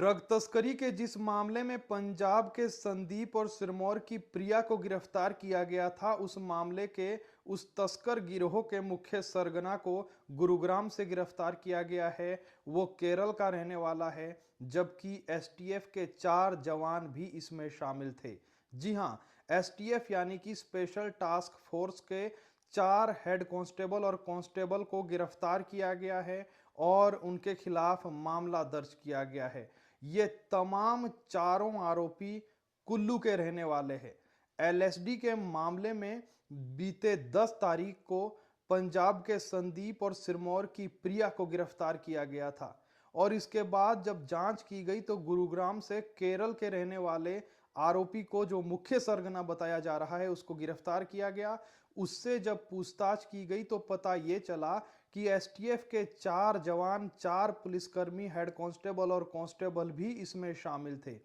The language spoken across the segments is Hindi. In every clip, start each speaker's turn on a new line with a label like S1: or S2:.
S1: ड्रग तस्करी के जिस मामले में पंजाब के संदीप और सिरमौर की प्रिया को गिरफ्तार किया गया था, उस मामले के उस तस्कर गिरोह के मुख्य सरगना को गुरुग्राम से गिरफ्तार किया गया है। वो केरल का रहने वाला है, जबकि एसटीएफ के 4 जवान भी इसमें शामिल थे। जी हां, एसटीएफ यानी कि स्पेशल टास्क फोर्स के 4 हेड कांस्टेबल और कांस्टेबल को गिरफ्तार किया गया है और उनके खिलाफ मामला दर्ज किया गया है। ये तमाम चारों आरोपी कुल्लू के रहने वाले हैं। एलएसडी के मामले में बीते 10 तारीख को पंजाब के संदीप और सिरमौर की प्रिया को गिरफ्तार किया गया था और इसके बाद जब जांच की गई तो गुरुग्राम से केरल के रहने वाले आरोपी को, जो मुख्य सरगना बताया जा रहा है, उसको गिरफ्तार किया गया। उससे जब पूछताछ की गई तो पता ये चला कि एसटीएफ के 4 जवान, 4 पुलिसकर्मी, हेड कांस्टेबल और कांस्टेबल भी इसमें शामिल थे।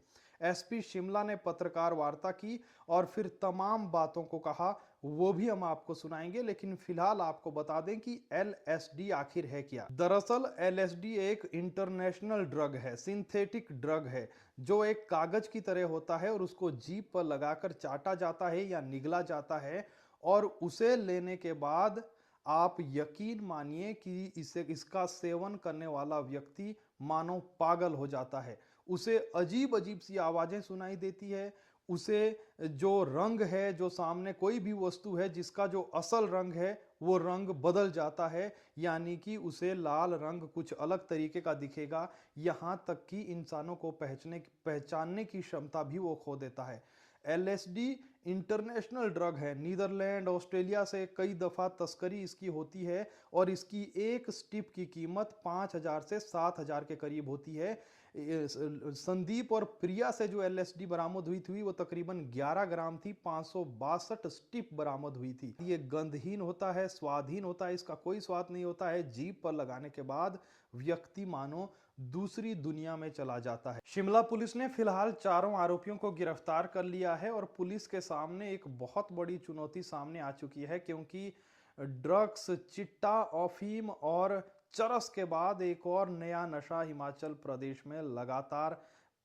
S1: एसपी शिमला ने पत्रकार वार्ता की और फिर तमाम बातों को कहा, वो भी हम आपको सुनाएंगे, लेकिन फिलहाल आपको बता दें कि एलएसडी आखिर है क्या। दरअसल एलएसडी एक इंटरनेशनल ड्रग है, सिंथेटिक ड्रग है, जो एक कागज की तरह होता है और उसको जीभ पर लगाकर चाटा जाता है या निगला जाता है और उसे लेने के बाद आप यकीन मानिए कि इसका सेवन करने वाला व्यक्ति मानो पागल हो जाता है। उसे अजीब अजीब सी आवाजें सुनाई देती है। उसे जो रंग है, जो सामने कोई भी वस्तु है जिसका जो असल रंग है वो रंग बदल जाता है, यानी कि उसे लाल रंग कुछ अलग तरीके का दिखेगा। यहाँ तक कि इंसानों को पहचानने की क्षमता भी वो खो देता है। एलएसडी इंटरनेशनल ड्रग है। नीदरलैंड, ऑस्ट्रेलिया से कई दफ़ा तस्करी इसकी होती है और इसकी एक स्टिप की कीमत 5,000 से 7,000 के करीब होती है। संदीप और प्रिया से जो एलएसडी बरामद हुई थी वो तकरीबन 11 ग्राम थी। 562 स्टिप बरामद हुई थी। ये गंधहीन होता है, स्वादहीन होता है, इसका कोई स्वाद नहीं होता है। जीभ पर लगाने के बाद व्यक्ति मानो दूसरी दुनिया में चला जाता है। शिमला पुलिस ने फिलहाल चारों आरोपियों को गिरफ्तार कर लिया है और पुलिस के सामने एक बहुत बड़ी चुनौती सामने आ चुकी है, क्योंकि ड्रग्स, चिट्टा, अफीम और चरस के बाद एक और नया नशा हिमाचल प्रदेश में लगातार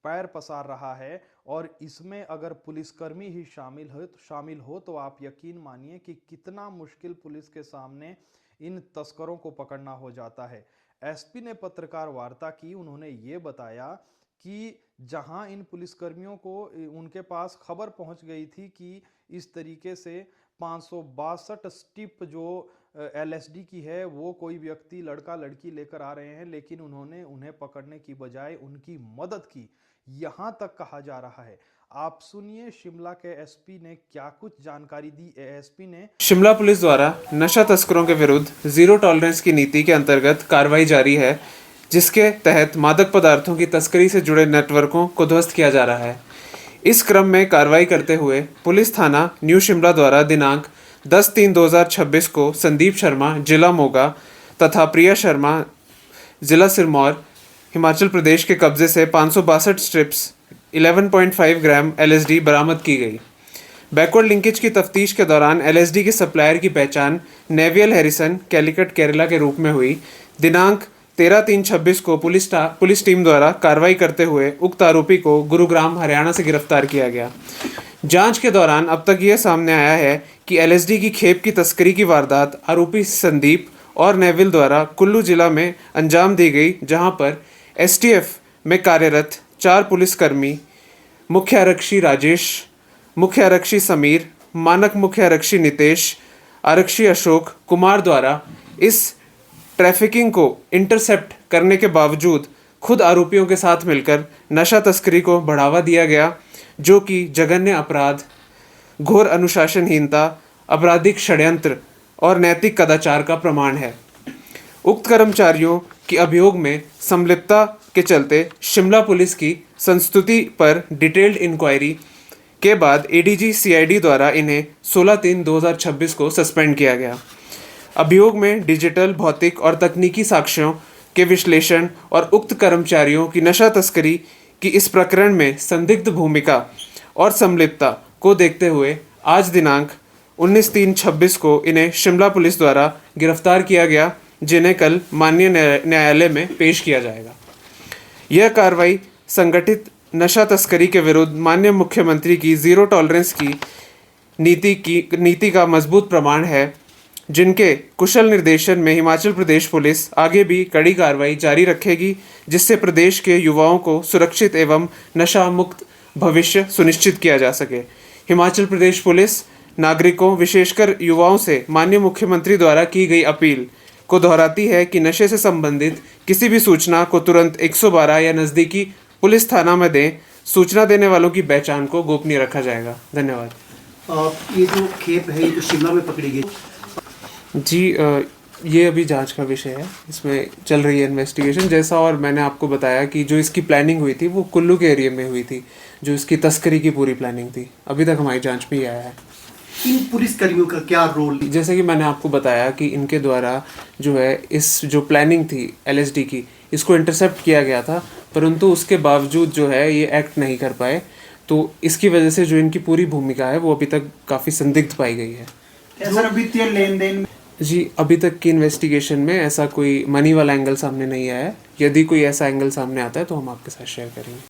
S1: पैर पसार रहा है और इसमें अगर पुलिसकर्मी ही शामिल हो तो आप यकीन मानिए कि कितना मुश्किल पुलिस के सामने इन तस्करों को पकड़ना हो जाता है। एसपी ने पत्रकार वार्ता की। उन्होंने ये बताया कि जहां इन पुलिसकर्मियों को उनके पास खबर पहुंच गई थी कि इस तरीके से 562 स्टिप जो एलएसडी की है वो कोई व्यक्ति, लड़का लड़की लेकर आ रहे हैं, लेकिन उन्होंने उन्हें पकड़ने की बजाय उनकी मदद की, यहां तक कहा जा रहा है। आप सुनिए शिमला के एसपी ने क्या कुछ जानकारी दी। एसपी ने
S2: शिमला पुलिस द्वारा नशा तस्करों के विरुद्ध जीरो टॉलरेंस की नीति के अंतर्गत कार्रवाई जारी है, जिसके तहत मादक पदार्थों की तस्करी से जुड़े नेटवर्कों को ध्वस्त किया जा रहा है। इस क्रम में कार्रवाई करते हुए पुलिस थाना न्यू शिमला द्वारा दिनांक 10/3/2026 को संदीप शर्मा, जिला मोगा, तथा प्रिया शर्मा, जिला सिरमौर, हिमाचल प्रदेश के कब्जे से 562 स्ट्रिप्स 11.5 ग्राम एलएसडी बरामद की गई। बैकवर्ड लिंकेज की तफ्तीश के दौरान एलएसडी के सप्लायर की पहचान नेवियल हैरिसन, कैलिकट, केरला के रूप में हुई। दिनांक 13/3/26 को पुलिस टीम द्वारा कार्रवाई करते हुए उक्त आरोपी को गुरुग्राम, हरियाणा से गिरफ्तार किया गया। जांच के दौरान अब तक यह सामने आया है कि एलएसडी की खेप की तस्करी की वारदात आरोपी संदीप और नेविल द्वारा कुल्लू जिला में अंजाम दी गई, जहां पर एसटीएफ में कार्यरत 4 पुलिसकर्मी, मुख्य आरक्षी राजेश, मुख्य आरक्षी समीर, मानक मुख्य आरक्षी नितेश, आरक्षी अशोक कुमार द्वारा इस ट्रैफिकिंग को इंटरसेप्ट करने के बावजूद खुद आरोपियों के साथ मिलकर नशा तस्करी को बढ़ावा दिया गया, जो कि जघन्य अपराध, घोर अनुशासनहीनता, आपराधिक षड्यंत्र और नैतिक कदाचार का प्रमाण है। उक्त कर्मचारियों की अभियोग में संलिप्तता के चलते शिमला पुलिस की संस्तुति पर डिटेल्ड इंक्वायरी के बाद एडीजी सीआईडी द्वारा इन्हें 16/3/2026 को सस्पेंड किया गया। अभियोग में डिजिटल, भौतिक और तकनीकी साक्ष्यों के विश्लेषण और उक्त कर्मचारियों की नशा तस्करी की इस प्रकरण में संदिग्ध भूमिका और संलिप्तता को देखते हुए आज दिनांक 19/3/26 को इन्हें शिमला पुलिस द्वारा गिरफ्तार किया गया, जिन्हें कल माननीय न्यायालय में पेश किया जाएगा। यह कार्रवाई संगठित नशा तस्करी के विरुद्ध माननीय मुख्यमंत्री की जीरो टॉलरेंस की नीति का मजबूत प्रमाण है, जिनके कुशल निर्देशन में हिमाचल प्रदेश पुलिस आगे भी कड़ी कार्रवाई जारी रखेगी, जिससे प्रदेश के युवाओं को सुरक्षित एवं नशा मुक्त भविष्य सुनिश्चित किया जा सके। हिमाचल प्रदेश पुलिस नागरिकों, विशेषकर युवाओं से माननीय मुख्यमंत्री द्वारा की गई अपील को दोहराती है कि नशे से संबंधित किसी भी सूचना को तुरंत 112 या नज़दीकी पुलिस थाना में दें। सूचना देने वालों की पहचान को गोपनीय रखा जाएगा। धन्यवाद।
S3: ये जो खेप है, ये जो शिमला में पकड़ी गई,
S2: जी ये अभी जांच का विषय है, इसमें चल रही है इन्वेस्टिगेशन। जैसा और मैंने आपको बताया कि जो इसकी प्लानिंग हुई थी वो कुल्लू के एरिया में हुई थी, जो इसकी तस्करी की पूरी प्लानिंग थी। अभी तक हमारी जांच में ही आया है।
S3: इन पुलिसकर्मियों का क्या रोल?
S2: जैसे कि मैंने आपको बताया कि इनके द्वारा जो है इस जो प्लानिंग थी LSD की, इसको इंटरसेप्ट किया गया था, परंतु उसके बावजूद जो है ये एक्ट नहीं कर पाए। तो इसकी वजह से जो इनकी पूरी भूमिका है वो अभी तक काफ़ी संदिग्ध पाई गई है।
S3: सर, वित्तीय लेन देन,
S2: जी अभी तक की इन्वेस्टिगेशन में ऐसा कोई मनी वाला एंगल सामने नहीं आया है। यदि कोई ऐसा एंगल सामने आता है तो हम आपके साथ शेयर करेंगे।